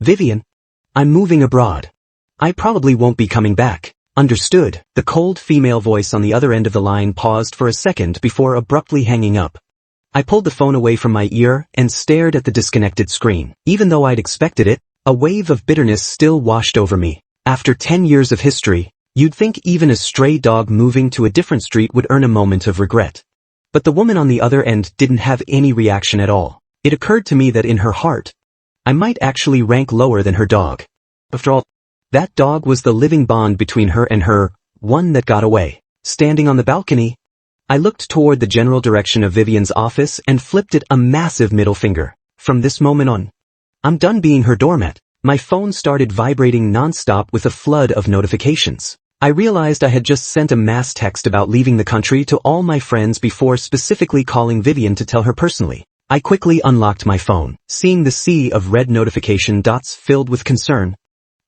Vivian, I'm moving abroad. I probably won't be coming back. Understood. The cold female voice on the other end of the line paused for a second before abruptly hanging up. I pulled the phone away from my ear and stared at the disconnected screen. Even though I'd expected it, a wave of bitterness still washed over me. After 10 years of history, you'd think even a stray dog moving to a different street would earn a moment of regret. But the woman on the other end didn't have any reaction at all. It occurred to me that in her heart, I might actually rank lower than her dog. After all, that dog was the living bond between her and her one that got away. Standing on the balcony, I looked toward the general direction of Vivian's office and flipped it a massive middle finger. From this moment on, I'm done being her doormat. My phone started vibrating nonstop with a flood of notifications. I realized I had just sent a mass text about leaving the country to all my friends before specifically calling Vivian to tell her personally. I quickly unlocked my phone, seeing the sea of red notification dots filled with concern.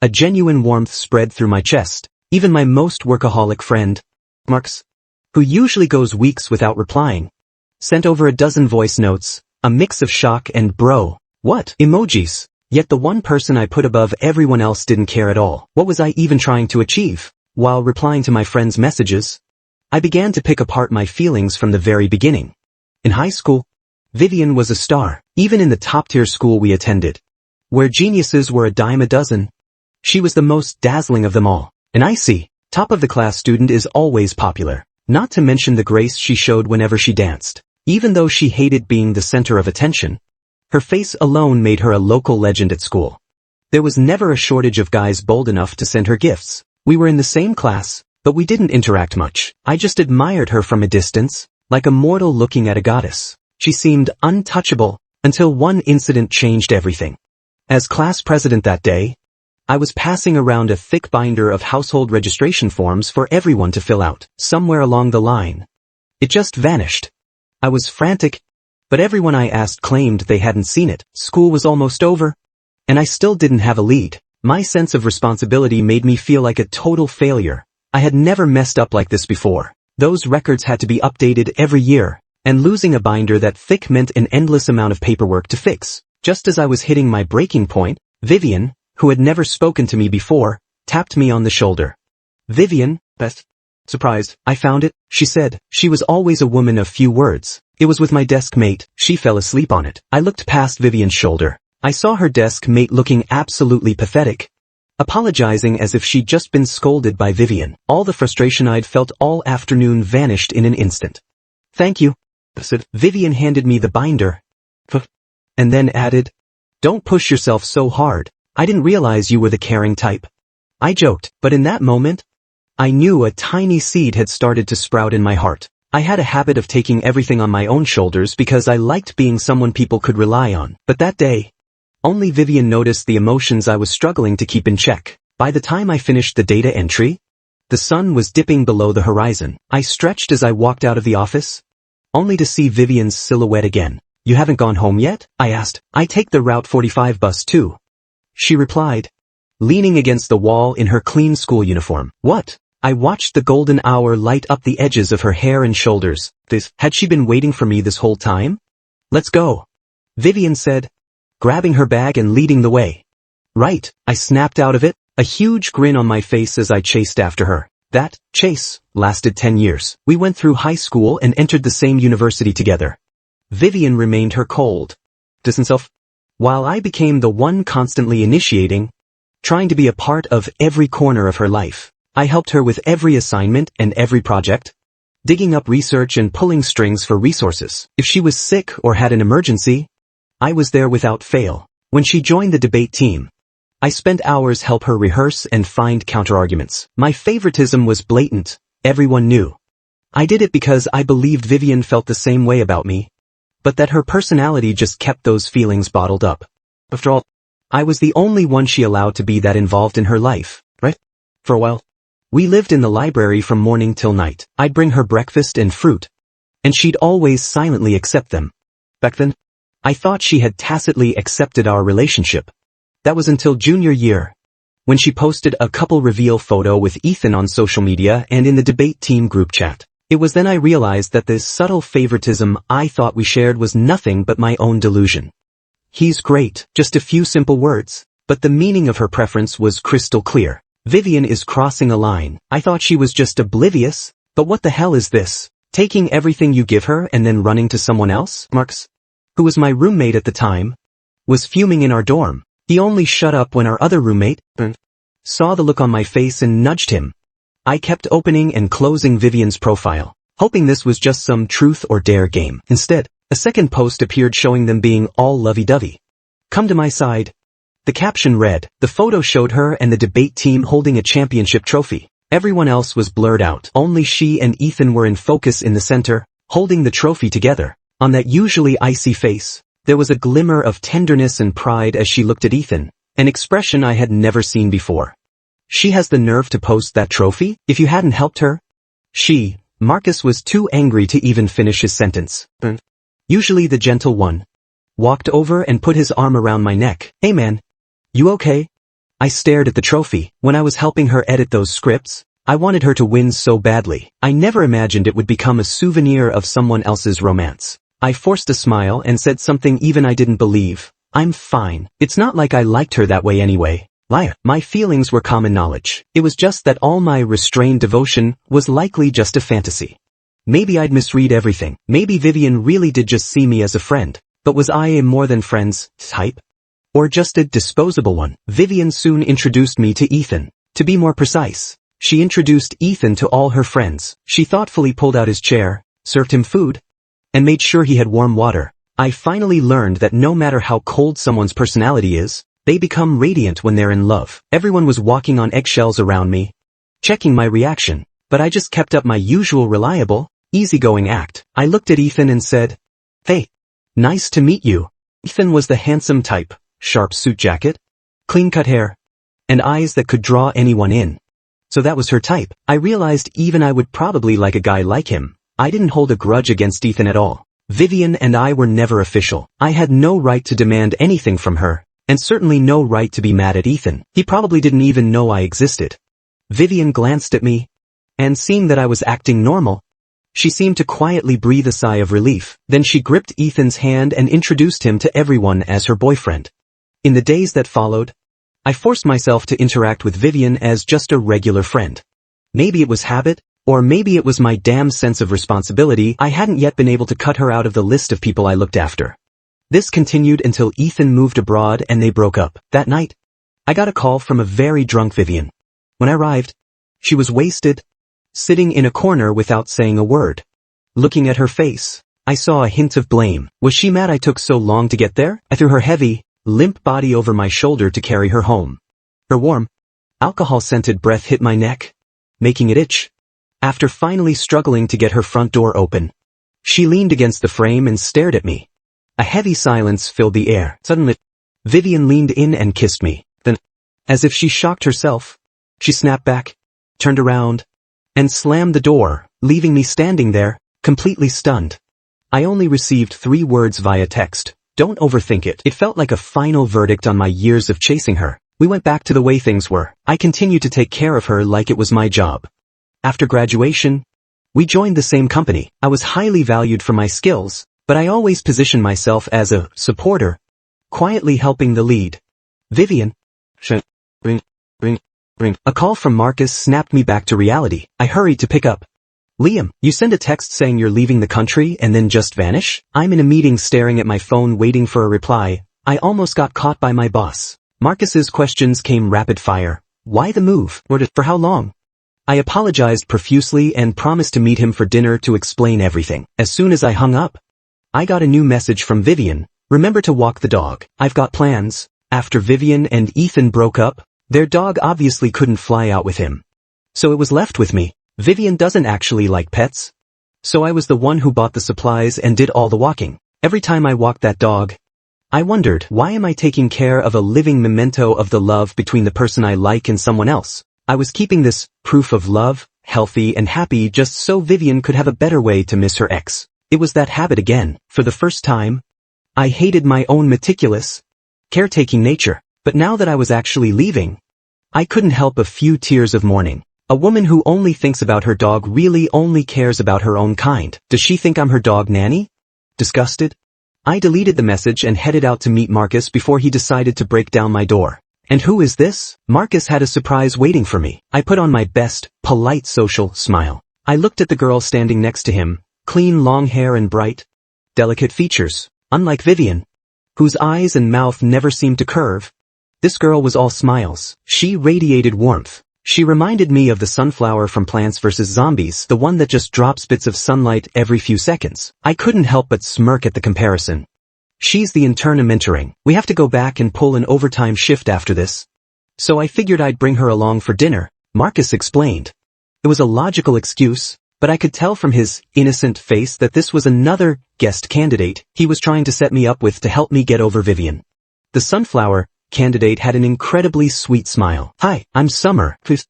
A genuine warmth spread through my chest. Even my most workaholic friend, Marks, who usually goes weeks without replying, sent over a dozen voice notes, a mix of shock and bro, what emojis. Yet the one person I put above everyone else didn't care at all. What was I even trying to achieve? While replying to my friends' messages, I began to pick apart my feelings from the very beginning. In high school, Vivian was a star, even in the top-tier school we attended, where geniuses were a dime a dozen. She was the most dazzling of them all. An icy, top-of-the-class student is always popular, not to mention the grace she showed whenever she danced. Even though she hated being the center of attention, her face alone made her a local legend at school. There was never a shortage of guys bold enough to send her gifts. We were in the same class, but we didn't interact much. I just admired her from a distance, like a mortal looking at a goddess. She seemed untouchable, until one incident changed everything. As class president that day, I was passing around a thick binder of household registration forms for everyone to fill out. Somewhere along the line, it just vanished. I was frantic, but everyone I asked claimed they hadn't seen it. School was almost over, and I still didn't have a lead. My sense of responsibility made me feel like a total failure. I had never messed up like this before. Those records had to be updated every year, and losing a binder that thick meant an endless amount of paperwork to fix. Just as I was hitting my breaking point, Vivian, who had never spoken to me before, tapped me on the shoulder. Vivian, best. Surprised, I found it, she said. She was always a woman of few words. It was with my desk mate. She fell asleep on it. I looked past Vivian's shoulder. I saw her desk mate looking absolutely pathetic, apologizing as if she'd just been scolded by Vivian. All the frustration I'd felt all afternoon vanished in an instant. Thank you, said. Vivian handed me the binder, and then added, don't push yourself so hard. I didn't realize you were the caring type. I joked, but in that moment, I knew a tiny seed had started to sprout in my heart. I had a habit of taking everything on my own shoulders because I liked being someone people could rely on. But that day, only Vivian noticed the emotions I was struggling to keep in check. By the time I finished the data entry, the sun was dipping below the horizon. I stretched as I walked out of the office, only to see Vivian's silhouette again. You haven't gone home yet? I asked. I take the Route 45 bus too, she replied, leaning against the wall in her clean school uniform. What? I watched the golden hour light up the edges of her hair and shoulders. Had she been waiting for me this whole time? Let's go, Vivian said, grabbing her bag and leading the way. Right, I snapped out of it, a huge grin on my face as I chased after her. That chase lasted 10 years. We went through high school and entered the same university together. Vivian remained her cold, distant self, while I became the one constantly initiating, trying to be a part of every corner of her life. I helped her with every assignment and every project, digging up research and pulling strings for resources. If she was sick or had an emergency, I was there without fail. When she joined the debate team, I spent hours help her rehearse and find counterarguments. My favoritism was blatant. Everyone knew. I did it because I believed Vivian felt the same way about me, but that her personality just kept those feelings bottled up. After all, I was the only one she allowed to be that involved in her life, right? For a while, we lived in the library from morning till night. I'd bring her breakfast and fruit, and she'd always silently accept them. Back then, I thought she had tacitly accepted our relationship. That was until junior year, when she posted a couple reveal photo with Ethan on social media and in the debate team group chat. It was then I realized that this subtle favoritism I thought we shared was nothing but my own delusion. He's great, just a few simple words. but the meaning of her preference was crystal clear. Vivian is crossing a line. I thought she was just oblivious, but what the hell is this? Taking everything you give her and then running to someone else? Marcus, who was my roommate at the time, was fuming in our dorm. He only shut up when our other roommate saw the look on my face and nudged him. I kept opening and closing Vivian's profile, hoping this was just some truth or dare game. Instead, a second post appeared showing them being all lovey-dovey. Come to my side. The caption read, the photo showed her and the debate team holding a championship trophy. Everyone else was blurred out. Only she and Ethan were in focus in the center, holding the trophy together. On that usually icy face, there was a glimmer of tenderness and pride as she looked at Ethan, an expression I had never seen before. She has the nerve to post that trophy? If you hadn't helped her? Marcus was too angry to even finish his sentence. Usually the gentle one walked over and put his arm around my neck. Hey man, you okay? I stared at the trophy. When I was helping her edit those scripts, I wanted her to win so badly. I never imagined it would become a souvenir of someone else's romance. I forced a smile and said something even I didn't believe. I'm fine. It's not like I liked her that way anyway. Liar. My feelings were common knowledge. It was just that all my restrained devotion was likely just a fantasy. Maybe I'd misread everything. Maybe Vivian really did just see me as a friend. But was I a more than friends type? Or just a disposable one? Vivian soon introduced me to Ethan. To be more precise, she introduced Ethan to all her friends. She thoughtfully pulled out his chair, served him food, and made sure he had warm water. I finally learned that no matter how cold someone's personality is, they become radiant when they're in love. Everyone was walking on eggshells around me, checking my reaction, but I just kept up my usual reliable, easygoing act. I looked at Ethan and said, "Hey, nice to meet you." Ethan was the handsome type. Sharp suit jacket, clean-cut hair, and eyes that could draw anyone in. So that was her type. I realized even I would probably like a guy like him. I didn't hold a grudge against Ethan at all. Vivian and I were never official. I had no right to demand anything from her, and certainly no right to be mad at Ethan. He probably didn't even know I existed. Vivian glanced at me, and seeing that I was acting normal, she seemed to quietly breathe a sigh of relief. Then she gripped Ethan's hand and introduced him to everyone as her boyfriend. In the days that followed, I forced myself to interact with Vivian as just a regular friend. Maybe it was habit, or maybe it was my damn sense of responsibility. I hadn't yet been able to cut her out of the list of people I looked after. This continued until Ethan moved abroad and they broke up. That night, I got a call from a very drunk Vivian. When I arrived, she was wasted, sitting in a corner without saying a word. Looking at her face, I saw a hint of blame. Was she mad I took so long to get there? I threw her heavy, limp body over my shoulder to carry her home. Her warm, alcohol-scented breath hit my neck, making it itch. After finally struggling to get her front door open, she leaned against the frame and stared at me. A heavy silence filled the air. Suddenly, Vivian leaned in and kissed me. Then, as if she shocked herself, she snapped back, turned around, and slammed the door, leaving me standing there, completely stunned. I only received 3 words via text. Don't overthink it. It felt like a final verdict on my years of chasing her. We went back to the way things were. I continued to take care of her like it was my job. After graduation, we joined the same company. I was highly valued for my skills, but I always positioned myself as a supporter, quietly helping the lead. Vivian. A call from Marcus snapped me back to reality. I hurried to pick up. Liam, you send a text saying you're leaving the country and then just vanish? I'm in a meeting staring at my phone waiting for a reply. I almost got caught by my boss. Marcus's questions came rapid fire. Why the move? For how long? I apologized profusely and promised to meet him for dinner to explain everything. As soon as I hung up, I got a new message from Vivian. Remember to walk the dog. I've got plans. After Vivian and Ethan broke up, their dog obviously couldn't fly out with him. So it was left with me. Vivian doesn't actually like pets. So I was the one who bought the supplies and did all the walking. Every time I walked that dog, I wondered, why am I taking care of a living memento of the love between the person I like and someone else? I was keeping this proof of love, healthy and happy just so Vivian could have a better way to miss her ex. It was that habit again. For the first time, I hated my own meticulous, caretaking nature. But now that I was actually leaving, I couldn't help a few tears of mourning. A woman who only thinks about her dog really only cares about her own kind. Does she think I'm her dog nanny? Disgusted, I deleted the message and headed out to meet Marcus before he decided to break down my door. And who is this? Marcus had a surprise waiting for me. I put on my best, polite social smile. I looked at the girl standing next to him, clean long hair and bright, delicate features, unlike Vivian, whose eyes and mouth never seemed to curve. This girl was all smiles. She radiated warmth. She reminded me of the sunflower from Plants vs. Zombies, the one that just drops bits of sunlight every few seconds. I couldn't help but smirk at the comparison. She's the intern mentoring. We have to go back and pull an overtime shift after this. So I figured I'd bring her along for dinner, Marcus explained. It was a logical excuse, but I could tell from his innocent face that this was another guest candidate he was trying to set me up with to help me get over Vivian. The sunflower candidate had an incredibly sweet smile. Hi, I'm Summer. Please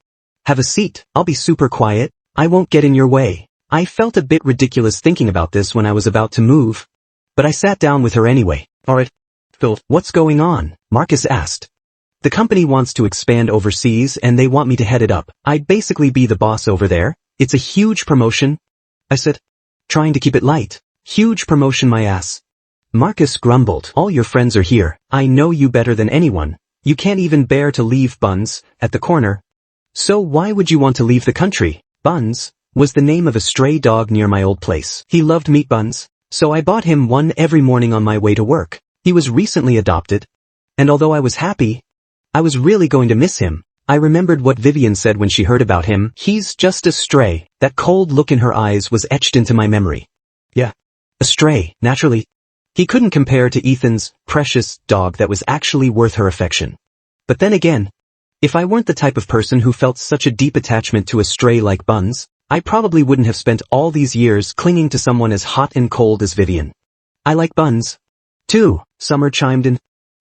have a seat. I'll be super quiet. I won't get in your way. I felt a bit ridiculous thinking about this when I was about to move, but I sat down with her anyway. Alright, Phil, what's going on? Marcus asked. The company wants to expand overseas and they want me to head it up. I'd basically be the boss over there. It's a huge promotion, I said, trying to keep it light. Huge promotion, my ass. Marcus grumbled. All your friends are here. I know you better than anyone. You can't even bear to leave Buns at the corner. So why would you want to leave the country? Buns was the name of a stray dog near my old place. He loved meat buns, so I bought him one every morning on my way to work. He was recently adopted, and although I was happy, I was really going to miss him. I remembered what Vivian said when she heard about him. He's just a stray. That cold look in her eyes was etched into my memory. Yeah, a stray, naturally. He couldn't compare to Ethan's precious dog that was actually worth her affection. But then again, if I weren't the type of person who felt such a deep attachment to a stray like Buns, I probably wouldn't have spent all these years clinging to someone as hot and cold as Vivian. I like Buns, too, Summer chimed in.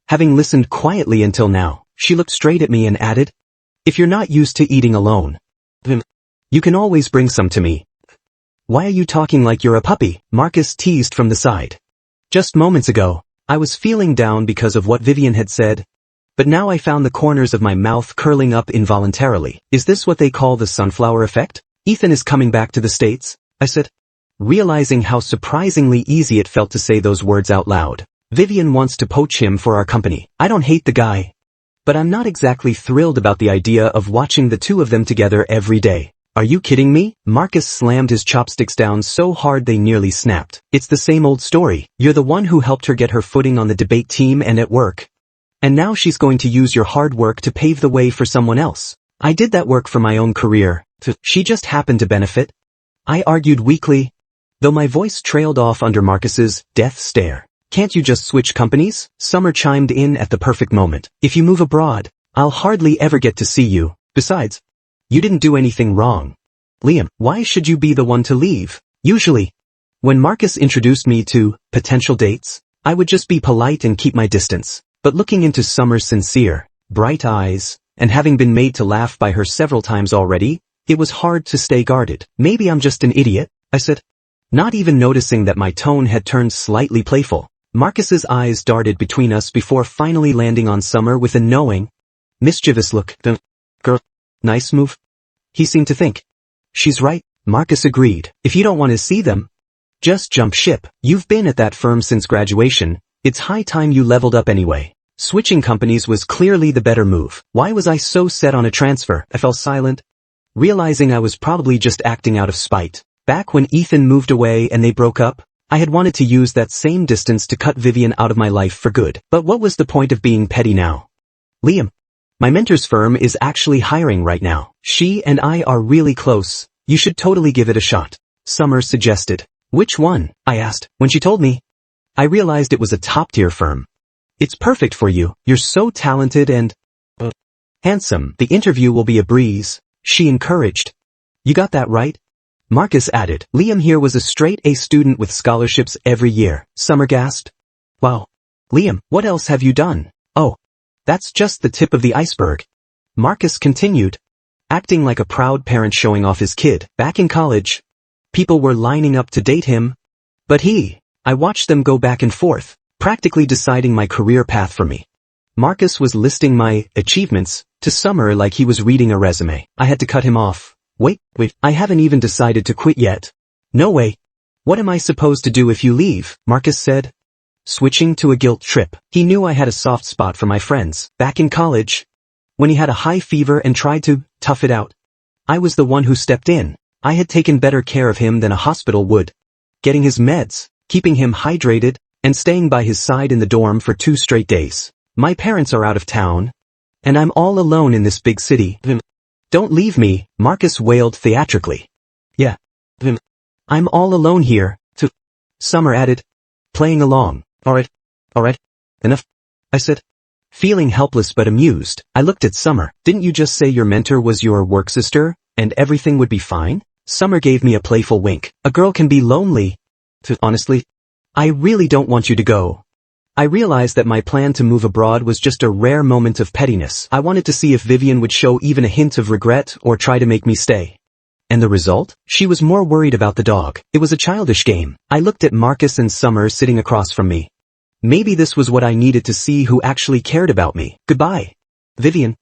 Having listened quietly until now, she looked straight at me and added, if you're not used to eating alone, you can always bring some to me. Why are you talking like you're a puppy? Marcus teased from the side. Just moments ago, I was feeling down because of what Vivian had said, but now I found the corners of my mouth curling up involuntarily. Is this what they call the sunflower effect? Ethan is coming back to the States, I said, realizing how surprisingly easy it felt to say those words out loud. Vivian wants to poach him for our company. I don't hate the guy, but I'm not exactly thrilled about the idea of watching the two of them together every day. Are you kidding me? Marcus slammed his chopsticks down so hard they nearly snapped. It's the same old story. You're the one who helped her get her footing on the debate team and at work. And now she's going to use your hard work to pave the way for someone else. I did that work for my own career. She just happened to benefit. I argued weakly, though my voice trailed off under Marcus's death stare. Can't you just switch companies? Summer chimed in at the perfect moment. If you move abroad, I'll hardly ever get to see you. Besides, you didn't do anything wrong. Liam, why should you be the one to leave? Usually, when Marcus introduced me to potential dates, I would just be polite and keep my distance. But looking into Summer's sincere, bright eyes, and having been made to laugh by her several times already, it was hard to stay guarded. Maybe I'm just an idiot, I said, not even noticing that my tone had turned slightly playful. Marcus's eyes darted between us before finally landing on Summer with a knowing, mischievous look. Girl, nice move, he seemed to think. She's right, Marcus agreed. If you don't want to see them, just jump ship. You've been at that firm since graduation. It's high time you leveled up anyway. Switching companies was clearly the better move. Why was I so set on a transfer? I fell silent, realizing I was probably just acting out of spite. Back when Ethan moved away and they broke up, I had wanted to use that same distance to cut Vivian out of my life for good. But what was the point of being petty now? Liam, my mentor's firm is actually hiring right now. She and I are really close. You should totally give it a shot, Summer suggested. Which one? I asked. When she told me, I realized it was a top-tier firm. It's perfect for you. You're so talented and handsome. The interview will be a breeze, she encouraged. You got that right? Marcus added. Liam here was a straight-A student with scholarships every year. Summer gasped. Wow. Liam, what else have you done? Oh, that's just the tip of the iceberg. Marcus continued, acting like a proud parent showing off his kid. Back in college, people were lining up to date him, but I watched them go back and forth, practically deciding my career path for me. Marcus was listing my achievements to Summer like he was reading a resume. I had to cut him off. Wait, I haven't even decided to quit yet. No way. What am I supposed to do if you leave? Marcus said. switching to a guilt trip. He knew I had a soft spot for my friends. Back in college, when he had a high fever and tried to tough it out, I was the one who stepped in. I had taken better care of him than a hospital would, getting his meds, keeping him hydrated, and staying by his side in the dorm for 2 straight days. My parents are out of town, and I'm all alone in this big city. Don't leave me, Marcus wailed theatrically. Yeah. I'm all alone here, too. Summer added, playing along. Alright, enough, I said. Feeling helpless but amused, I looked at Summer. Didn't you just say your mentor was your work sister, and everything would be fine? Summer gave me a playful wink. A girl can be lonely. Honestly, I really don't want you to go. I realized that my plan to move abroad was just a rare moment of pettiness. I wanted to see if Vivian would show even a hint of regret or try to make me stay. And the result? She was more worried about the dog. It was a childish game. I looked at Marcus and Summer sitting across from me. Maybe this was what I needed to see who actually cared about me. Goodbye, Vivian,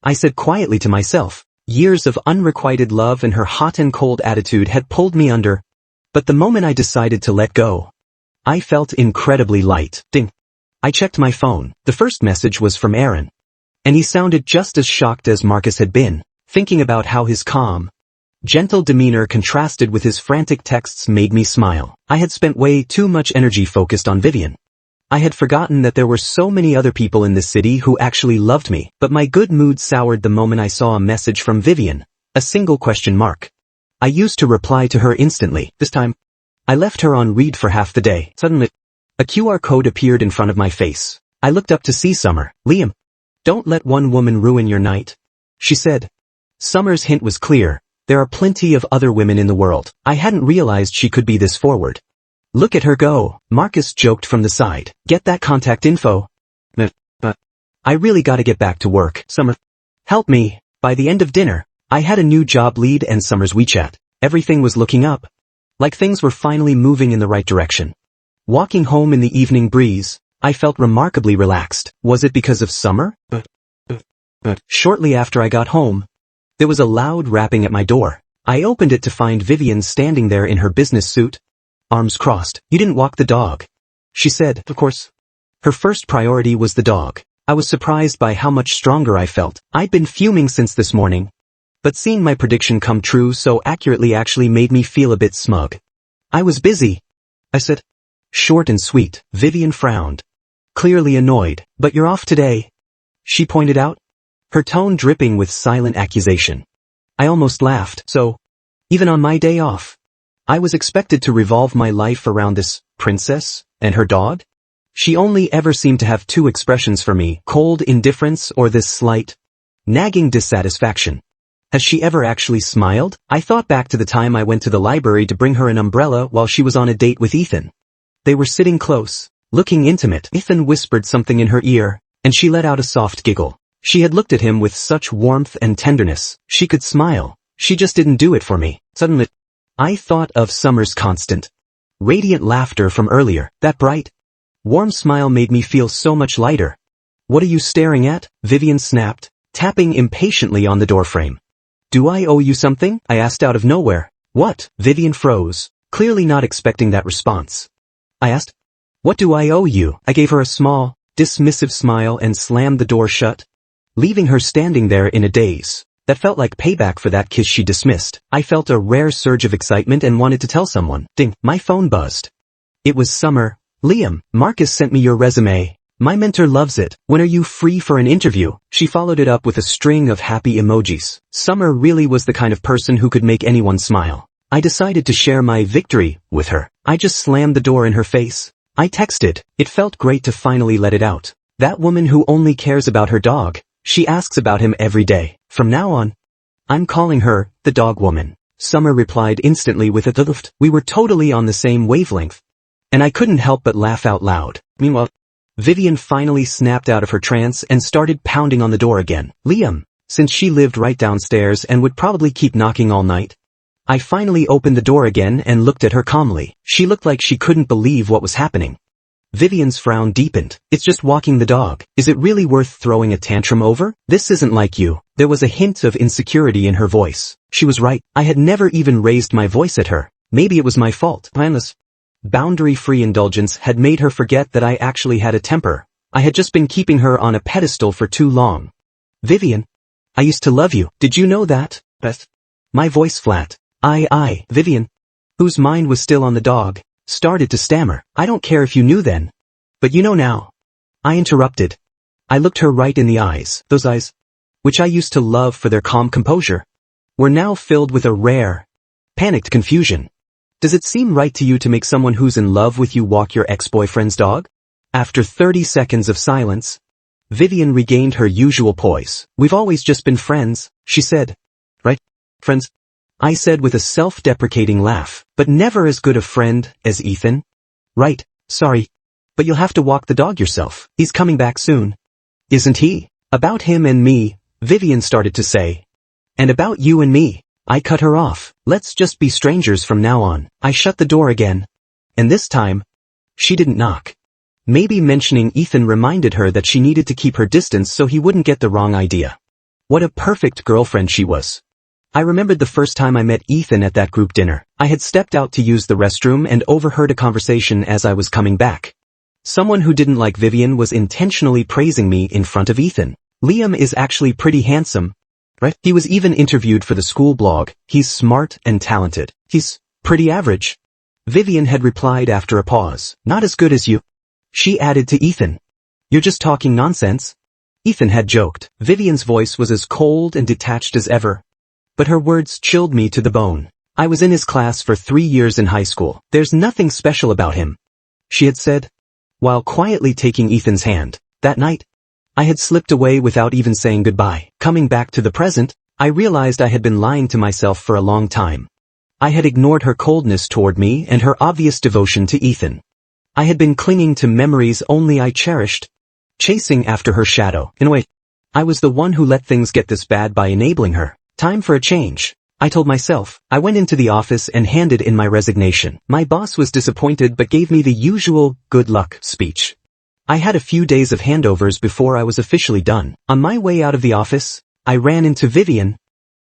I said quietly to myself. Years of unrequited love and her hot and cold attitude had pulled me under. But the moment I decided to let go, I felt incredibly light. Ding. I checked my phone. The first message was from Aaron. And he sounded just as shocked as Marcus had been, thinking about how his calm, gentle demeanor contrasted with his frantic texts made me smile. I had spent way too much energy focused on Vivian. I had forgotten that there were so many other people in this city who actually loved me, but my good mood soured the moment I saw a message from Vivian, a single question mark. I used to reply to her instantly. This time, I left her on read for half the day. Suddenly, a QR code appeared in front of my face. I looked up to see Summer. Liam, don't let one woman ruin your night, she said. Summer's hint was clear. There are plenty of other women in the world. I hadn't realized she could be this forward. Look at her go, Marcus joked from the side. Get that contact info. But I really gotta get back to work. Summer, help me. By the end of dinner, I had a new job lead and Summer's WeChat. Everything was looking up. Like things were finally moving in the right direction. Walking home in the evening breeze, I felt remarkably relaxed. Was it because of Summer? But shortly after I got home, there was a loud rapping at my door. I opened it to find Vivian standing there in her business suit, arms crossed. You didn't walk the dog, she said. Of course. Her first priority was the dog. I was surprised by how much stronger I felt. I'd been fuming since this morning, but seeing my prediction come true so accurately actually made me feel a bit smug. I was busy, I said. Short and sweet. Vivian frowned, clearly annoyed. But you're off today, she pointed out, her tone dripping with silent accusation. I almost laughed. So, even on my day off, I was expected to revolve my life around this princess and her dog? She only ever seemed to have 2 expressions for me, cold indifference or this slight, nagging dissatisfaction. Has she ever actually smiled? I thought back to the time I went to the library to bring her an umbrella while she was on a date with Ethan. They were sitting close, looking intimate. Ethan whispered something in her ear, and she let out a soft giggle. She had looked at him with such warmth and tenderness. She could smile. She just didn't do it for me. Suddenly, I thought of Summer's constant, radiant laughter from earlier. That bright, warm smile made me feel so much lighter. What are you staring at? Vivian snapped, tapping impatiently on the doorframe. Do I owe you something? I asked out of nowhere. What? Vivian froze, clearly not expecting that response. I asked, what do I owe you? I gave her a small, dismissive smile and slammed the door shut, leaving her standing there in a daze. That felt like payback for that kiss she dismissed. I felt a rare surge of excitement and wanted to tell someone. Ding, my phone buzzed. It was Summer. Liam, Marcus sent me your resume. My mentor loves it. When are you free for an interview? She followed it up with a string of happy emojis. Summer really was the kind of person who could make anyone smile. I decided to share my victory with her. I just slammed the door in her face. I texted. It felt great to finally let it out. That woman who only cares about her dog. She asks about him every day. From now on, I'm calling her the dog woman. Summer replied instantly with a thuft. We were totally on the same wavelength, and I couldn't help but laugh out loud. Meanwhile, Vivian finally snapped out of her trance and started pounding on the door again. Liam, since she lived right downstairs and would probably keep knocking all night, I finally opened the door again and looked at her calmly. She looked like she couldn't believe what was happening. Vivian's frown deepened. It's just walking the dog. Is it really worth throwing a tantrum over? This isn't like you. There was a hint of insecurity in her voice. She was right. I had never even raised my voice at her. Maybe it was my fault. Mindless. boundary-free indulgence had made her forget that I actually had a temper. I had just been keeping her on a pedestal for too long. Vivian, I used to love you. Did you know that, Beth? My voice flat. Vivian, whose mind was still on the dog, started to stammer. I don't care if you knew then. But you know now. I interrupted. I looked her right in the eyes. Those eyes, which I used to love for their calm composure, were now filled with a rare, panicked confusion. Does it seem right to you to make someone who's in love with you walk your ex-boyfriend's dog? After 30 seconds of silence, Vivian regained her usual poise. We've always just been friends, she said. Right? Friends? I said with a self-deprecating laugh, but never as good a friend as Ethan. Right, sorry. But you'll have to walk the dog yourself. He's coming back soon. Isn't he? About him and me, Vivian started to say. And about you and me. I cut her off. Let's just be strangers from now on. I shut the door again. And this time, she didn't knock. Maybe mentioning Ethan reminded her that she needed to keep her distance so he wouldn't get the wrong idea. What a perfect girlfriend she was. I remembered the first time I met Ethan at that group dinner. I had stepped out to use the restroom and overheard a conversation as I was coming back. Someone who didn't like Vivian was intentionally praising me in front of Ethan. Liam is actually pretty handsome, right? He was even interviewed for the school blog. He's smart and talented. He's pretty average. Vivian had replied after a pause. Not as good as you. She added to Ethan. You're just talking nonsense. Ethan had joked. Vivian's voice was as cold and detached as ever. But her words chilled me to the bone. I was in his class for 3 years in high school. There's nothing special about him, she had said, while quietly taking Ethan's hand. That night, I had slipped away without even saying goodbye. Coming back to the present, I realized I had been lying to myself for a long time. I had ignored her coldness toward me and her obvious devotion to Ethan. I had been clinging to memories only I cherished, chasing after her shadow. In a way, I was the one who let things get this bad by enabling her. Time for a change, I told myself. I went into the office and handed in my resignation. My boss was disappointed but gave me the usual good luck speech. I had a few days of handovers before I was officially done. On my way out of the office, I ran into Vivian,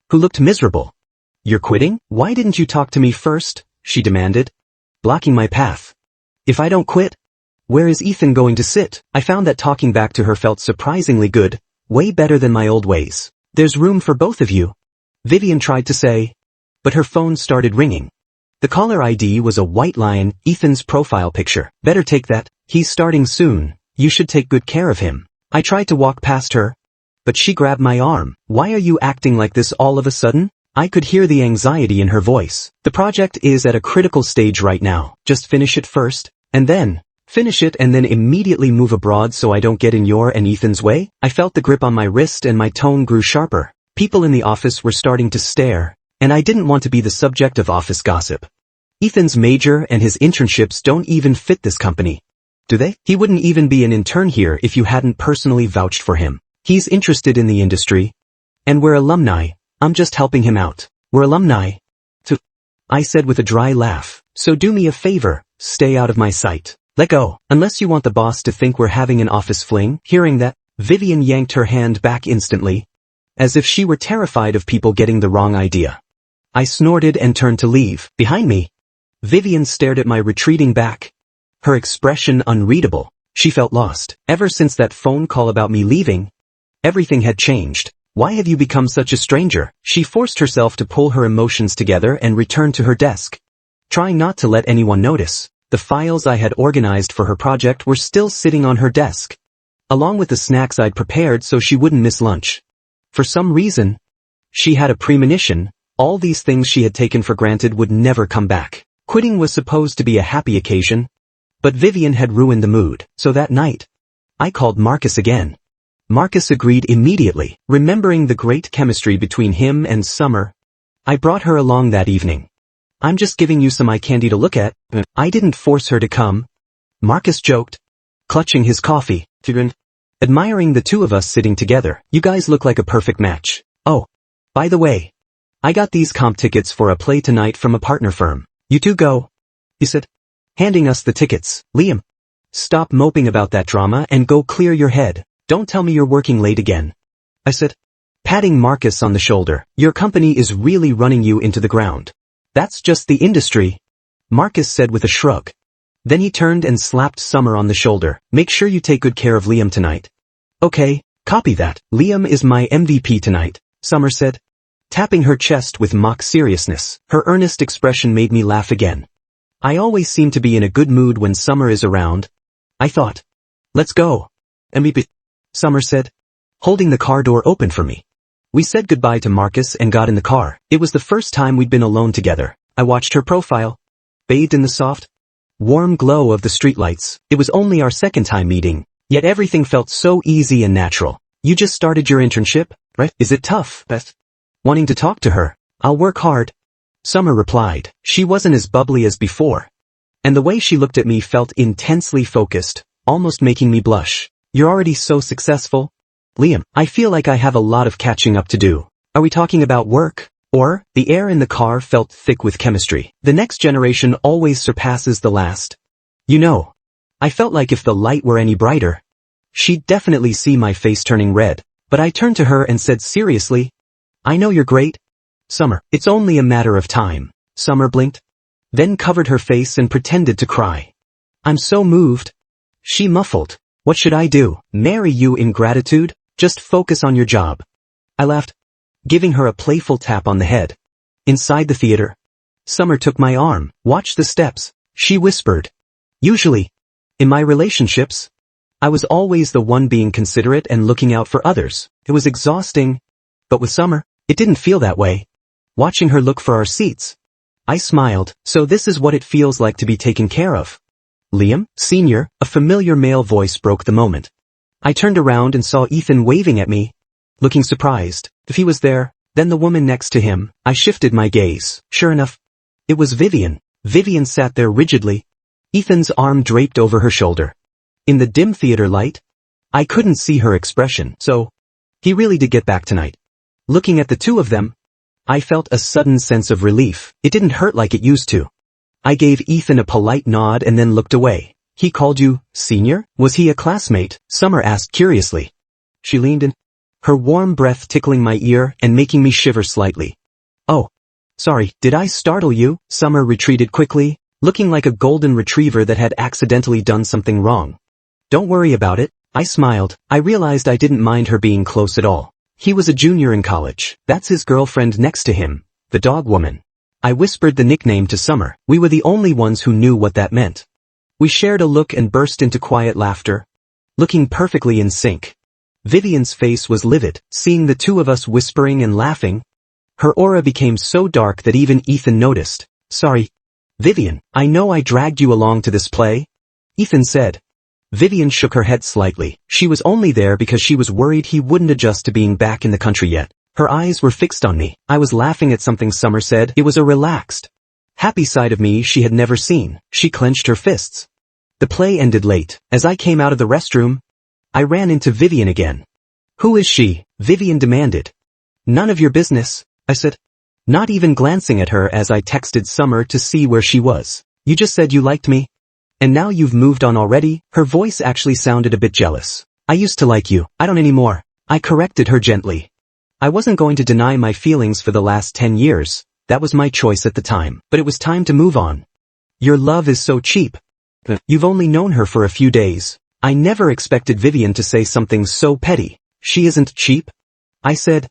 who looked miserable. You're quitting? Why didn't you talk to me first? She demanded, blocking my path. If I don't quit, where is Ethan going to sit? I found that talking back to her felt surprisingly good, way better than my old ways. There's room for both of you, Vivian tried to say, but her phone started ringing. The caller ID was a white lion, Ethan's profile picture. Better take that. He's starting soon. You should take good care of him. I tried to walk past her, but she grabbed my arm. Why are you acting like this all of a sudden? I could hear the anxiety in her voice. The project is at a critical stage right now. Just finish it first, and then finish it and then immediately move abroad so I don't get in your and Ethan's way. I felt the grip on my wrist and my tone grew sharper. People in the office were starting to stare, and I didn't want to be the subject of office gossip. Ethan's major and his internships don't even fit this company. Do they? He wouldn't even be an intern here if you hadn't personally vouched for him. He's interested in the industry. And we're alumni. I'm just helping him out. We're alumni. Too, I said with a dry laugh. So do me a favor, stay out of my sight. Let go. Unless you want the boss to think we're having an office fling. Hearing that, Vivian yanked her hand back instantly, as if she were terrified of people getting the wrong idea. I snorted and turned to leave. Behind me, Vivian stared at my retreating back, her expression unreadable. She felt lost. Ever since that phone call about me leaving, everything had changed. Why have you become such a stranger? She forced herself to pull her emotions together and return to her desk, trying not to let anyone notice. The files I had organized for her project were still sitting on her desk, along with the snacks I'd prepared so she wouldn't miss lunch. For some reason, she had a premonition. All these things she had taken for granted would never come back. Quitting was supposed to be a happy occasion, but Vivian had ruined the mood. So that night, I called Marcus again. Marcus agreed immediately. Remembering the great chemistry between him and Summer, I brought her along that evening. I'm just giving you some eye candy to look at. I didn't force her to come, Marcus joked, clutching his coffee. Admiring the two of us sitting together. You guys look like a perfect match. Oh, by the way, I got these comp tickets for a play tonight from a partner firm. You two go, he said, handing us the tickets. Liam, stop moping about that drama and go clear your head. Don't tell me you're working late again, I said, patting Marcus on the shoulder. Your company is really running you into the ground. That's just the industry, Marcus said with a shrug. Then he turned and slapped Summer on the shoulder. Make sure you take good care of Liam tonight. Okay, copy that. Liam is my MVP tonight, Summer said, tapping her chest with mock seriousness. Her earnest expression made me laugh again. I always seem to be in a good mood when Summer is around, I thought. Let's go. MVP, Summer said, holding the car door open for me. We said goodbye to Marcus and got in the car. It was the first time we'd been alone together. I watched her profile, bathed in the soft, warm glow of the streetlights. It was only our second time meeting, yet everything felt so easy and natural. You just started your internship, right? Is it tough, Beth? Wanting to talk to her. I'll work hard, Summer replied. She wasn't as bubbly as before, and the way she looked at me felt intensely focused, almost making me blush. You're already so successful, Liam. I feel like I have a lot of catching up to do. Are we talking about work? Or, the air in the car felt thick with chemistry. The next generation always surpasses the last. You know, I felt like if the light were any brighter, she'd definitely see my face turning red. But I turned to her and said seriously, I know you're great, Summer. It's only a matter of time. Summer blinked, then covered her face and pretended to cry. I'm so moved, she muffled. What should I do? Marry you in gratitude? Just focus on your job. I laughed, giving her a playful tap on the head. Inside the theater, Summer took my arm. Watch the steps, she whispered. Usually, in my relationships, I was always the one being considerate and looking out for others. It was exhausting, but with Summer, it didn't feel that way. Watching her look for our seats, I smiled. So this is what it feels like to be taken care of. Liam, Sr., a familiar male voice broke the moment. I turned around and saw Ethan waving at me, looking surprised. If he was there, then the woman next to him. I shifted my gaze. Sure enough, it was Vivian. Vivian sat there rigidly, Ethan's arm draped over her shoulder. In the dim theater light, I couldn't see her expression. So, he really did get back tonight. Looking at the two of them, I felt a sudden sense of relief. It didn't hurt like it used to. I gave Ethan a polite nod and then looked away. He called you, Senior? Was he a classmate? Summer asked curiously. She leaned in, her warm breath tickling my ear and making me shiver slightly. Oh, sorry, did I startle you? Summer retreated quickly, looking like a golden retriever that had accidentally done something wrong. Don't worry about it, I smiled. I realized I didn't mind her being close at all. He was a junior in college. That's his girlfriend next to him, the dog woman. I whispered the nickname to Summer. We were the only ones who knew what that meant. We shared a look and burst into quiet laughter, looking perfectly in sync. Vivian's face was livid, seeing the two of us whispering and laughing. Her aura became so dark that even Ethan noticed. Sorry, Vivian, I know I dragged you along to this play, Ethan said. Vivian shook her head slightly. She was only there because she was worried he wouldn't adjust to being back in the country yet. Her eyes were fixed on me. I was laughing at something Summer said. It was a relaxed, happy side of me she had never seen. She clenched her fists. The play ended late. As I came out of the restroom, I ran into Vivian again. Who is she? Vivian demanded. None of your business, I said, not even glancing at her as I texted Summer to see where she was. You just said you liked me, and now you've moved on already? Her voice actually sounded a bit jealous. I used to like you. I don't anymore. I corrected her gently. I wasn't going to deny my feelings for the last 10 years. That was my choice at the time. But it was time to move on. Your love is so cheap. You've only known her for a few days. I never expected Vivian to say something so petty. She isn't cheap, I said,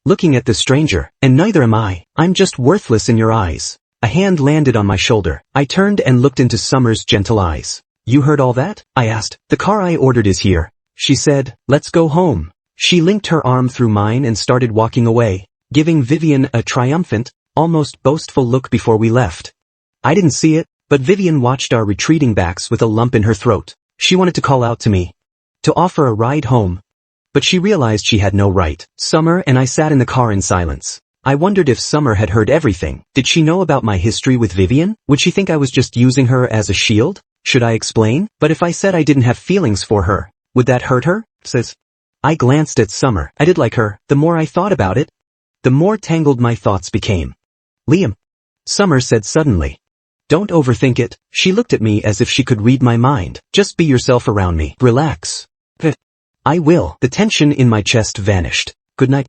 looking at the stranger. And neither am I. I'm just worthless in your eyes. A hand landed on my shoulder. I turned and looked into Summer's gentle eyes. You heard all that? I asked. The car I ordered is here, she said. Let's go home. She linked her arm through mine and started walking away, giving Vivian a triumphant, almost boastful look before we left. I didn't see it, but Vivian watched our retreating backs with a lump in her throat. She wanted to call out to me, to offer a ride home, but she realized she had no right. Summer and I sat in the car in silence. I wondered if Summer had heard everything. Did she know about my history with Vivian? Would she think I was just using her as a shield? Should I explain? But if I said I didn't have feelings for her, would that hurt her? Says. I glanced at Summer. I did like her. The more I thought about it, the more tangled my thoughts became. Liam, Summer said suddenly. Don't overthink it. She looked at me as if she could read my mind. Just be yourself around me. Relax. I will. The tension in my chest vanished. Good night.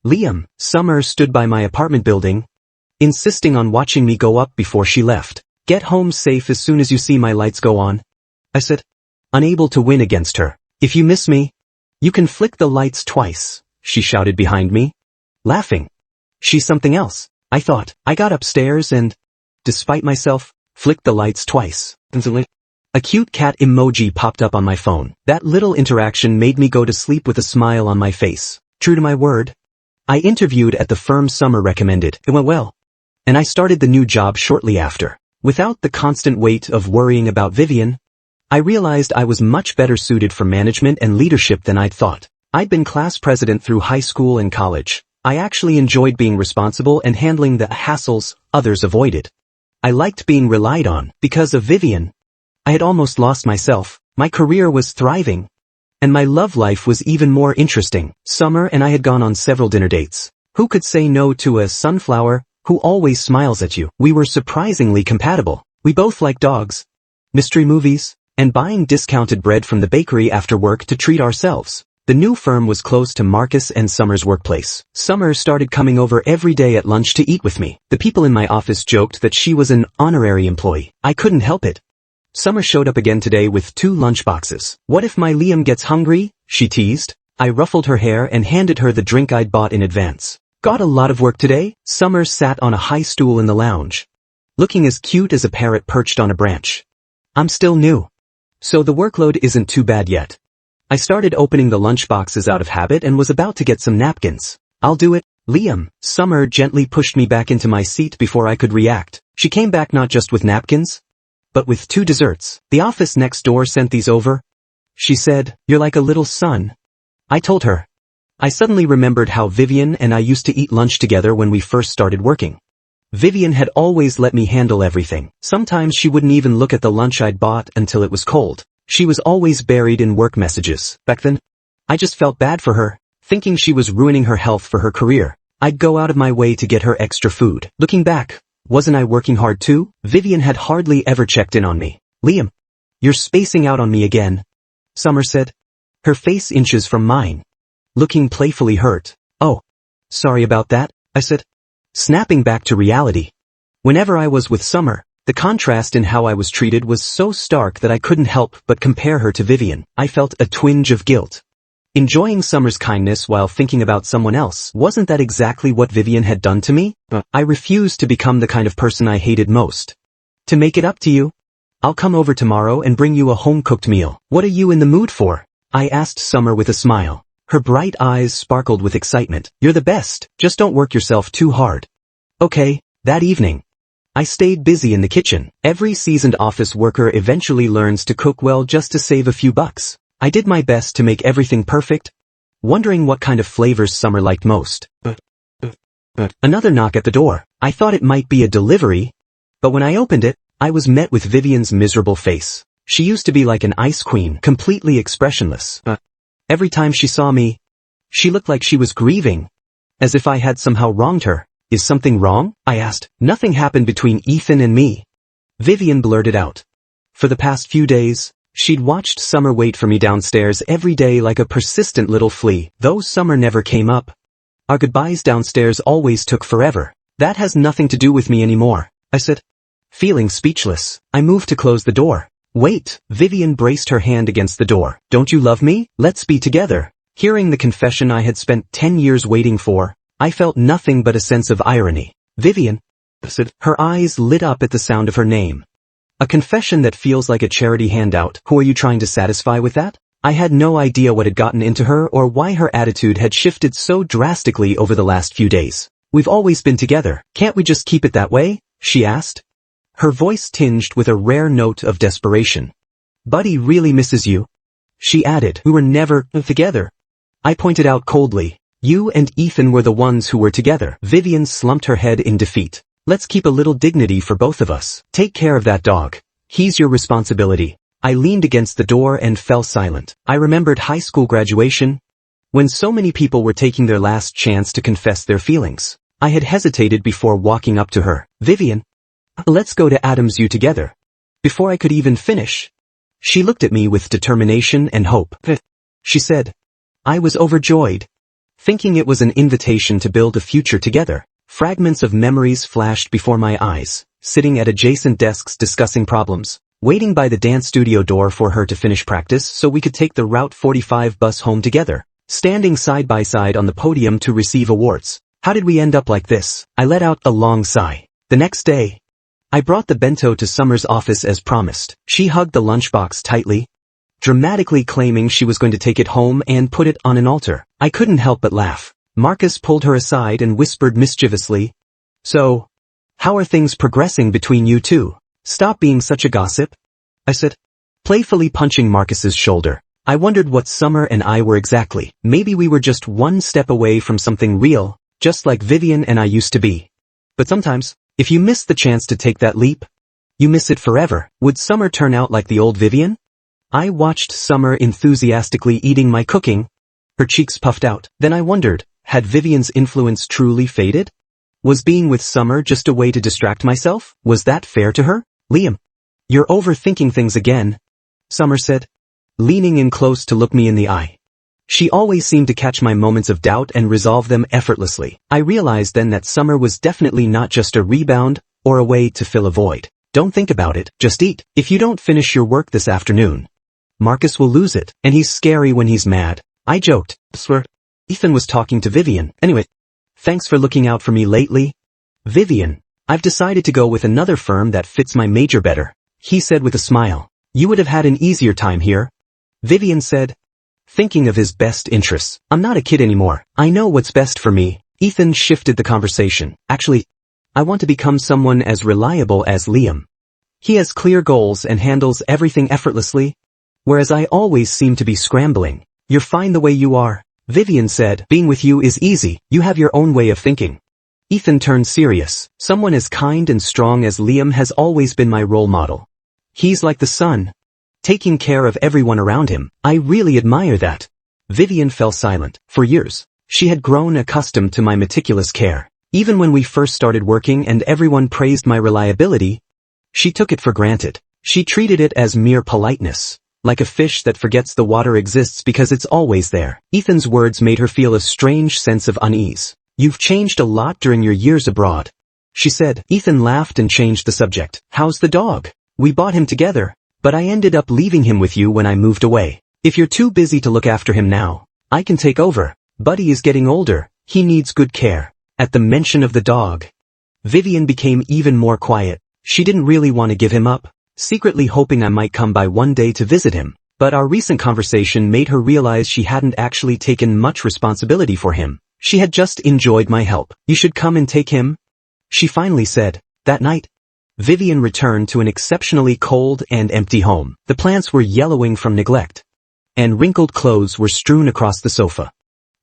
Liam. Summer stood by my apartment building, insisting on watching me go up before she left. Get home safe as soon as you see my lights go on, I said, unable to win against her. If you miss me, you can flick the lights twice, she shouted behind me, laughing. She's something else, I thought. I got upstairs and, despite myself, flicked the lights twice. A cute cat emoji popped up on my phone. That little interaction made me go to sleep with a smile on my face. True to my word, I interviewed at the firm Summer recommended. It went well. And I started the new job shortly after. Without the constant weight of worrying about Vivian, I realized I was much better suited for management and leadership than I'd thought. I'd been class president through high school and college. I actually enjoyed being responsible and handling the hassles others avoided. I liked being relied on. Because of Vivian, I had almost lost myself. My career was thriving. And my love life was even more interesting. Summer and I had gone on several dinner dates. Who could say no to a sunflower who always smiles at you? We were surprisingly compatible. We both liked dogs, mystery movies, and buying discounted bread from the bakery after work to treat ourselves. The new firm was close to Marcus and Summer's workplace. Summer started coming over every day at lunch to eat with me. The people in my office joked that she was an honorary employee. I couldn't help it. Summer showed up again today with 2 lunchboxes. What if my Liam gets hungry? She teased. I ruffled her hair and handed her the drink I'd bought in advance. Got a lot of work today? Summer sat on a high stool in the lounge, looking as cute as a parrot perched on a branch. I'm still new, so the workload isn't too bad yet. I started opening the lunchboxes out of habit and was about to get some napkins. I'll do it, Liam. Summer gently pushed me back into my seat before I could react. She came back not just with napkins, but with 2 desserts. The office next door sent these over. She said, "You're like a little son." I told her. I suddenly remembered how Vivian and I used to eat lunch together when we first started working. Vivian had always let me handle everything. Sometimes she wouldn't even look at the lunch I'd bought until it was cold. She was always buried in work messages. Back then, I just felt bad for her, thinking she was ruining her health for her career. I'd go out of my way to get her extra food. Looking back, wasn't I working hard too? Vivian had hardly ever checked in on me. Liam, you're spacing out on me again, Summer said, her face inches from mine, looking playfully hurt. Oh, sorry about that, I said, snapping back to reality. Whenever I was with Summer, the contrast in how I was treated was so stark that I couldn't help but compare her to Vivian. I felt a twinge of guilt. Enjoying Summer's kindness while thinking about someone else, wasn't that exactly what Vivian had done to me? I refused to become the kind of person I hated most. To make it up to you, I'll come over tomorrow and bring you a home-cooked meal. What are you in the mood for? I asked Summer with a smile. Her bright eyes sparkled with excitement. You're the best, just don't work yourself too hard. Okay, that evening, I stayed busy in the kitchen. Every seasoned office worker eventually learns to cook well just to save a few bucks. I did my best to make everything perfect, wondering what kind of flavors Summer liked most. Another knock at the door. I thought it might be a delivery, but when I opened it, I was met with Vivian's miserable face. She used to be like an ice queen, completely expressionless. Every time she saw me, she looked like she was grieving, as if I had somehow wronged her. Is something wrong? I asked. Nothing happened between Ethan and me, Vivian blurted out. For the past few days, she'd watched Summer wait for me downstairs every day like a persistent little flea. Though Summer never came up, our goodbyes downstairs always took forever. That has nothing to do with me anymore, I said, feeling speechless. I moved to close the door. Wait, Vivian braced her hand against the door. Don't you love me? Let's be together. Hearing the confession I had spent 10 years waiting for, I felt nothing but a sense of irony. Vivian, said. Her eyes lit up at the sound of her name. A confession that feels like a charity handout. Who are you trying to satisfy with that? I had no idea what had gotten into her or why her attitude had shifted so drastically over the last few days. We've always been together. Can't we just keep it that way? She asked, her voice tinged with a rare note of desperation. Buddy really misses you, she added. We were never together, I pointed out coldly. You and Ethan were the ones who were together. Vivian slumped her head in defeat. Let's keep a little dignity for both of us. Take care of that dog. He's your responsibility. I leaned against the door and fell silent. I remembered high school graduation, when so many people were taking their last chance to confess their feelings. I had hesitated before walking up to her. Vivian, let's go to Adam's U together. Before I could even finish, she looked at me with determination and hope. She said. I was overjoyed, thinking it was an invitation to build a future together. Fragments of memories flashed before my eyes, sitting at adjacent desks discussing problems, waiting by the dance studio door for her to finish practice so we could take the Route 45 bus home together, standing side by side on the podium to receive awards. How did we end up like this? I let out a long sigh. The next day, I brought the bento to Summer's office as promised. She hugged the lunchbox tightly, dramatically claiming she was going to take it home and put it on an altar. I couldn't help but laugh. Marcus pulled her aside and whispered mischievously, "So, how are things progressing between you two? Stop being such a gossip," I said, playfully punching Marcus's shoulder. I wondered what Summer and I were exactly. Maybe we were just one step away from something real, just like Vivian and I used to be. But sometimes, if you miss the chance to take that leap, you miss it forever. Would Summer turn out like the old Vivian? I watched Summer enthusiastically eating my cooking, her cheeks puffed out. Then I wondered, had Vivian's influence truly faded? Was being with Summer just a way to distract myself? Was that fair to her? "Liam, you're overthinking things again," Summer said, leaning in close to look me in the eye. She always seemed to catch my moments of doubt and resolve them effortlessly. I realized then that Summer was definitely not just a rebound or a way to fill a void. "Don't think about it, just eat. If you don't finish your work this afternoon, Marcus will lose it, and he's scary when he's mad," I joked. "Swear, Ethan was talking to Vivian. Anyway, thanks for looking out for me lately." "Vivian, I've decided to go with another firm that fits my major better," he said with a smile. "You would have had an easier time here," Vivian said, thinking of his best interests. "I'm not a kid anymore. I know what's best for me." Ethan shifted the conversation. "Actually, I want to become someone as reliable as Liam. He has clear goals and handles everything effortlessly, whereas I always seem to be scrambling." "You're fine the way you are," Vivian said. "Being with you is easy. You have your own way of thinking." Ethan turned serious. "Someone as kind and strong as Liam has always been my role model. He's like the sun, taking care of everyone around him. I really admire that." Vivian fell silent. For years, she had grown accustomed to my meticulous care. Even when we first started working and everyone praised my reliability, she took it for granted. She treated it as mere politeness, like a fish that forgets the water exists because it's always there. Ethan's words made her feel a strange sense of unease. "You've changed a lot during your years abroad," she said. Ethan laughed and changed the subject. "How's the dog? We bought him together, but I ended up leaving him with you when I moved away. If you're too busy to look after him now, I can take over. Buddy is getting older. He needs good care." At the mention of the dog, Vivian became even more quiet. She didn't really want to give him up, secretly hoping I might come by one day to visit him. But our recent conversation made her realize she hadn't actually taken much responsibility for him. She had just enjoyed my help. "You should come and take him," she finally said. That night, Vivian returned to an exceptionally cold and empty home. The plants were yellowing from neglect, and wrinkled clothes were strewn across the sofa.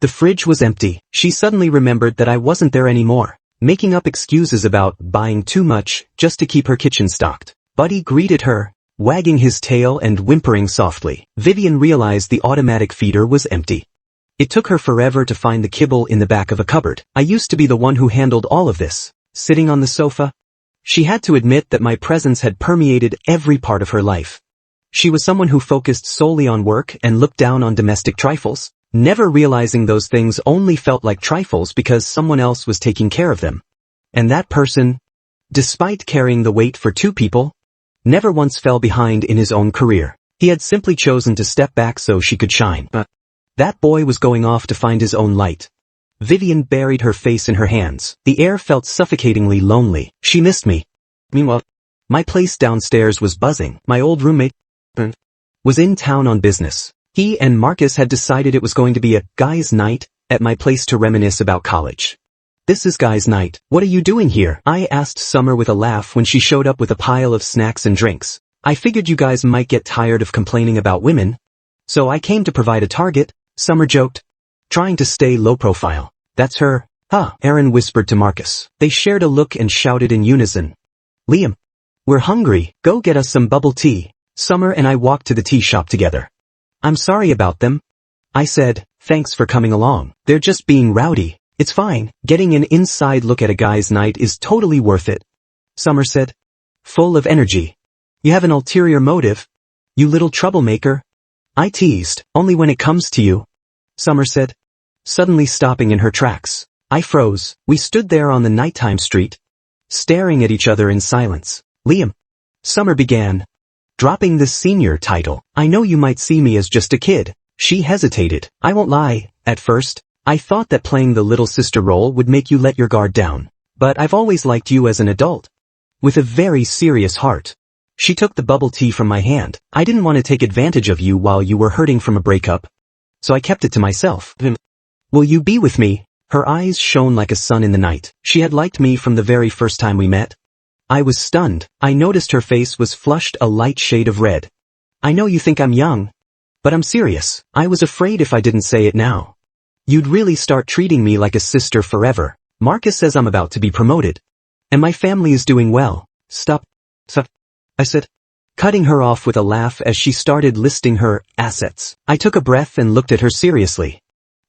The fridge was empty. She suddenly remembered that I wasn't there anymore, making up excuses about buying too much just to keep her kitchen stocked. Buddy greeted her, wagging his tail and whimpering softly. Vivian realized the automatic feeder was empty. It took her forever to find the kibble in the back of a cupboard. I used to be the one who handled all of this, sitting on the sofa. She had to admit that my presence had permeated every part of her life. She was someone who focused solely on work and looked down on domestic trifles, never realizing those things only felt like trifles because someone else was taking care of them. And that person, despite carrying the weight for two people, never once fell behind in his own career. He had simply chosen to step back so she could shine. But that boy was going off to find his own light. Vivian buried her face in her hands. The air felt suffocatingly lonely. She missed me. Meanwhile, my place downstairs was buzzing. My old roommate was in town on business. He and Marcus had decided it was going to be a guys' night at my place to reminisce about college. "This is guys' night. What are you doing here?" I asked Summer with a laugh when she showed up with a pile of snacks and drinks. "I figured you guys might get tired of complaining about women, so I came to provide a target," Summer joked, trying to stay low profile. "That's her, huh?" Aaron whispered to Marcus. They shared a look and shouted in unison, "Liam, we're hungry. Go get us some bubble tea." Summer and I walked to the tea shop together. "I'm sorry about them," I said. "Thanks for coming along. They're just being rowdy. It's fine. Getting an inside look at a guy's night is totally worth it," Summer said, full of energy. "You have an ulterior motive, you little troublemaker," I teased. "Only when it comes to you," Summer said, suddenly stopping in her tracks. I froze. We stood there on the nighttime street, staring at each other in silence. Liam. Summer began, dropping the senior title. I know you might see me as just a kid. She hesitated. I won't lie, at first, I thought that playing the little sister role would make you let your guard down. But I've always liked you as an adult. With a very serious heart. She took the bubble tea from my hand. I didn't want to take advantage of you while you were hurting from a breakup, so I kept it to myself. Will you be with me? Her eyes shone like a sun in the night. She had liked me from the very first time we met. I was stunned. I noticed her face was flushed a light shade of red. I know you think I'm young, but I'm serious. I was afraid if I didn't say it now, you'd really start treating me like a sister forever. Marcus says I'm about to be promoted, and my family is doing well. Stop, I said, cutting her off with a laugh as she started listing her assets. I took a breath and looked at her seriously.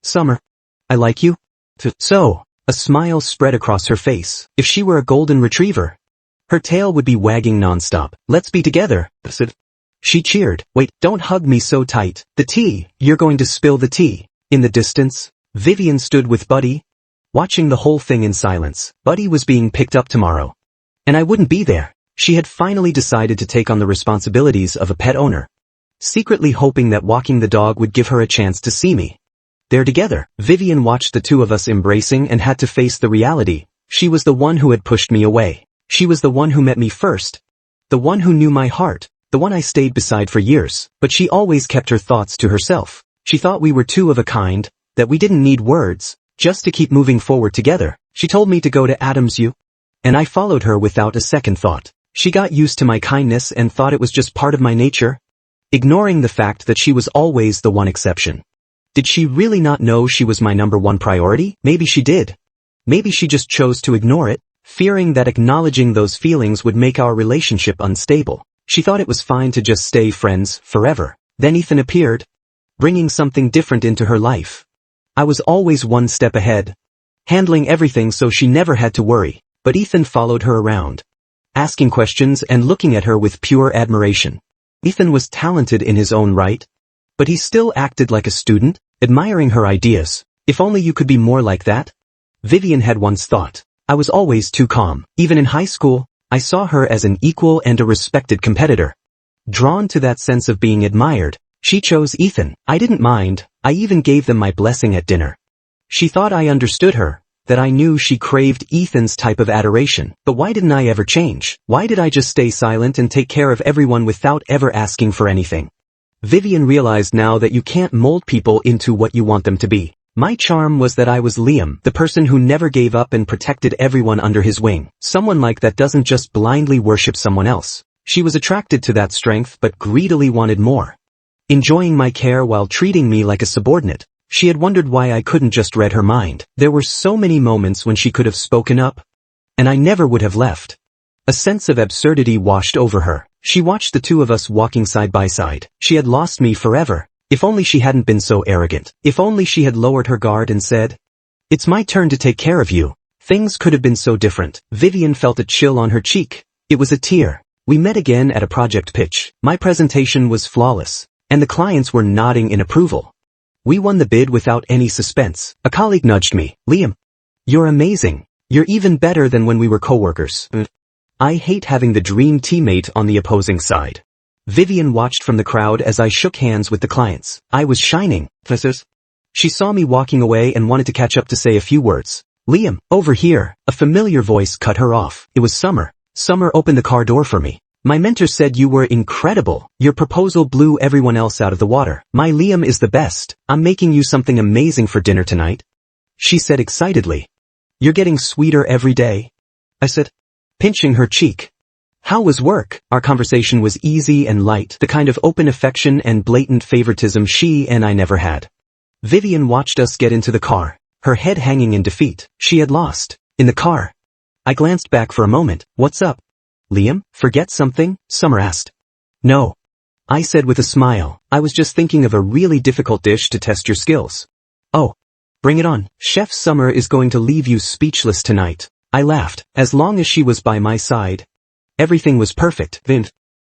Summer, I like you. So, a smile spread across her face. If she were a golden retriever, her tail would be wagging nonstop. Let's be together, I said. She cheered. Wait, don't hug me so tight. The tea, you're going to spill the tea. In the distance, Vivian stood with Buddy, watching the whole thing in silence. Buddy was being picked up tomorrow, and I wouldn't be there. She had finally decided to take on the responsibilities of a pet owner, secretly hoping that walking the dog would give her a chance to see me. There together, Vivian watched the two of us embracing and had to face the reality. She was the one who had pushed me away. She was the one who met me first. The one who knew my heart. The one I stayed beside for years. But she always kept her thoughts to herself. She thought we were two of a kind, that we didn't need words, just to keep moving forward together. She told me to go to Adam's U, and I followed her without a second thought. She got used to my kindness and thought it was just part of my nature, ignoring the fact that she was always the one exception. Did she really not know she was my number one priority? Maybe she did. Maybe she just chose to ignore it, fearing that acknowledging those feelings would make our relationship unstable. She thought it was fine to just stay friends forever. Then Ethan appeared, bringing something different into her life. I was always one step ahead, handling everything so she never had to worry. But Ethan followed her around, asking questions and looking at her with pure admiration. Ethan was talented in his own right, but he still acted like a student, admiring her ideas. If only you could be more like that, Vivian had once thought. I was always too calm. Even in high school, I saw her as an equal and a respected competitor. Drawn to that sense of being admired, she chose Ethan. I didn't mind. I even gave them my blessing at dinner. She thought I understood her, that I knew she craved Ethan's type of adoration. But why didn't I ever change? Why did I just stay silent and take care of everyone without ever asking for anything? Vivian realized now that you can't mold people into what you want them to be. My charm was that I was Liam, the person who never gave up and protected everyone under his wing. Someone like that doesn't just blindly worship someone else. She was attracted to that strength but greedily wanted more. Enjoying my care while treating me like a subordinate. She had wondered why I couldn't just read her mind. There were so many moments when she could have spoken up, and I never would have left. A sense of absurdity washed over her. She watched the two of us walking side by side. She had lost me forever. If only she hadn't been so arrogant. If only she had lowered her guard and said, "It's my turn to take care of you." Things could have been so different. Vivian felt a chill on her cheek. It was a tear. We met again at a project pitch. My presentation was flawless, and the clients were nodding in approval. We won the bid without any suspense. A colleague nudged me. "Liam, you're amazing. You're even better than when we were coworkers." I hate having the dream teammate on the opposing side. Vivian watched from the crowd as I shook hands with the clients. I was shining. She saw me walking away and wanted to catch up to say a few words. "Liam, over here." A familiar voice cut her off. It was Summer. Summer opened the car door for me. "My mentor said you were incredible. Your proposal blew everyone else out of the water. My Liam is the best. I'm making you something amazing for dinner tonight," she said excitedly. "You're getting sweeter every day," I said, pinching her cheek. How was work? Our conversation was easy and light, the kind of open affection and blatant favoritism she and I never had. Vivian watched us get into the car, her head hanging in defeat. She had lost. In the car, I glanced back for a moment. "What's up, Liam? Forget something?" Summer asked. "No," I said with a smile. "I was just thinking of a really difficult dish to test your skills." "Oh, bring it on. Chef Summer is going to leave you speechless tonight." I laughed. As long as she was by my side, everything was perfect.